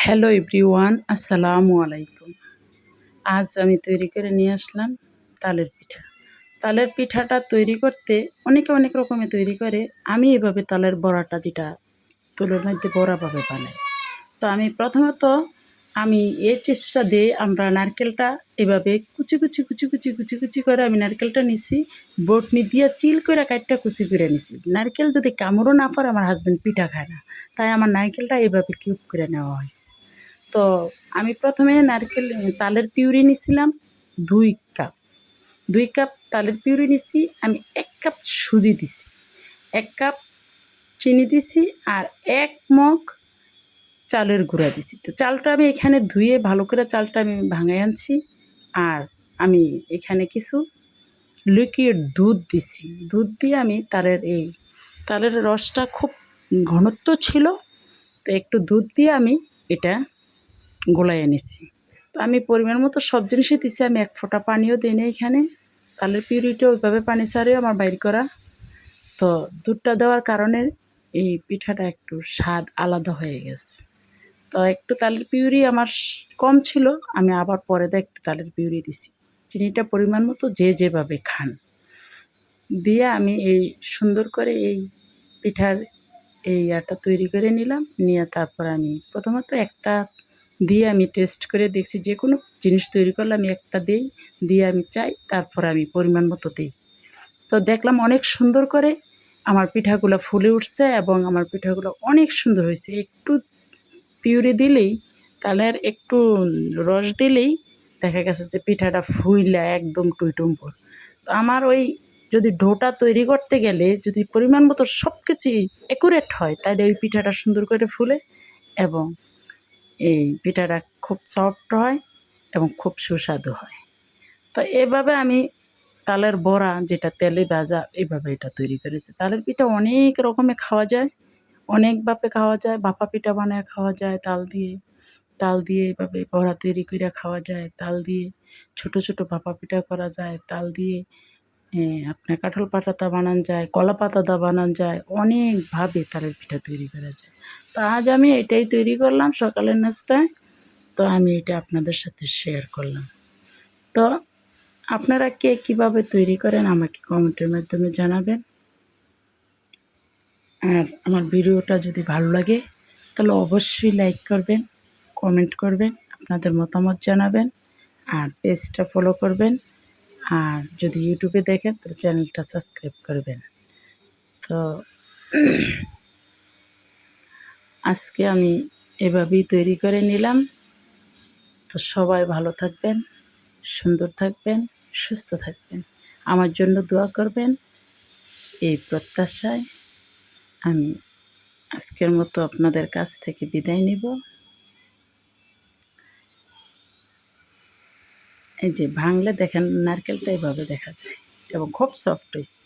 Hello everyone, আসসালামু আলাইকুম। আজ আমি তৈরি করে নিয়ে আসলাম তালের পিঠা। তালের পিঠাটা তৈরি করতে অনেকে অনেক রকমের তৈরি করে। আমি এভাবে তালের বড়াটা যেটা তুলোর মধ্যে বড়াভাবে বানাই। তো আমি প্রথমত এই টিপসটা দিয়ে আমরা নারকেলটা এভাবে কুচি করে আমি নারকেলটা নিছি, বটনি দিয়ে চিল করে কাটটা কুচি করে নিছি। নারকেল যদি কামড়ও না পড়ে আমার হাজব্যান্ড পিঠা খায় না, তাই আমার নারকেলটা এভাবে কিউব করে নেওয়া হয়েছে। তো আমি প্রথমে তালের পিউরি নিছিলাম ২ কাপ। ২ কাপ তালের পিউরি নিছি। আমি ১ কাপ সুজি দিছি, ১ কাপ চিনি দিছি আর ১ মগ চালের গুঁড়া দিছি। তো চালটা আমি এখানে ধুয়ে ভালো করে চালটা আমি ভাঙায় আনছি। আর আমি এখানে কিছু লিকুইড দুধ দিছি। দুধ দিয়ে আমি তালের রসটা খুব ঘনত্ব ছিল, তো একটু দুধ দিয়ে আমি এটা গোলাইয়া নিছি। তো আমি পরিমাণ মতো সব জিনিসই দিছি। আমি ১ ফোঁটা পানিও দিই নাই এখানে। তালের পিউরিটা ওইভাবে পানি ছাড়াই আমার বাইর করা। তো দুধটা দেওয়ার কারণে এই পিঠাটা একটু স্বাদ আলাদা হয়ে গেছে। তো একটু তালের পিউরি আমার কম ছিল, আমি আবার পরে একটু তালের পিউরি দিছি। চিনিটা পরিমাণ মতো যে যেভাবে খান। দিয়ে আমি এই সুন্দর করে এই পিঠার ইয়াটা তৈরি করে নিলাম। নিয়ে তারপর আমি প্রথমত একটা দিয়ে আমি টেস্ট করে দেখছি, যে কোনো জিনিস তৈরি করলে আমি একটা দেই, দিয়ে আমি চাই, তারপর আমি পরিমাণ মতো দেই। তো দেখলাম অনেক সুন্দর করে আমার পিঠাগুলো ফুলে উঠছে এবং আমার পিঠাগুলো অনেক সুন্দর হয়েছে। একটু পিউরি দিলেই, তালের একটু রস দিলেই দেখা গেছে যে পিঠাটা ফুইলা একদম টইটুম্বর। তো আমার যদি ডোটা তৈরি করতে গেলে যদি পরিমাণ মতো সব কিছুই অ্যাকুরেট হয়, তাহলে ওই পিঠাটা সুন্দর করে ফুলে এবং এই পিঠাটা খুব সফট হয় এবং খুব সুস্বাদু হয়। তো এভাবে আমি তালের বড়া, যেটা তেলে ভাজা, এভাবে এটা তৈরি করেছি। তালের পিঠা অনেক রকমের খাওয়া যায়, অনেকভাবে খাওয়া যায়। ভাপা পিঠা বানায় খাওয়া যায় তাল দিয়ে এভাবে বড়া তৈরি কইরা খাওয়া যায়। তাল দিয়ে ছোট ছোট ভাপা পিঠা করা যায়। তাল দিয়ে আপনার কাঁঠাল পাতাটা বানান যায়, কলা পাতাটা বানান যায়। অনেকভাবে তালের পিঠা তৈরি করা যায়। তো আজ আমি এটাই তৈরি করলাম সকালের নাস্তায়। তো আমি এটা আপনাদের সাথে শেয়ার করলাম। তো আপনারা কে কীভাবে তৈরি করেন আমাকে কমেন্টের মাধ্যমে জানাবেন। আর আমার ভিডিওটা যদি ভালো লাগে তাহলে অবশ্যই লাইক করবেন, কমেন্ট করবেন, আপনাদের মতামত জানাবেন আর পেজটা ফলো করবেন। আর যদি ইউটিউবে দেখেন তাহলে চ্যানেলটা সাবস্ক্রাইব করবেন। তো আজকে আমি এভাবেই তৈরি করে নিলাম। তো সবাই ভালো থাকবেন, সুন্দর থাকবেন, সুস্থ থাকবেন, আমার জন্য দোয়া করবেন, এই প্রত্যাশায় আমি আজকের মতো আপনাদের কাছ থেকে বিদায় নিব। এই যে ভাঙলে দেখেন নারকেলটা এভাবে দেখা যায় এবং খুব সফট হয়েছে।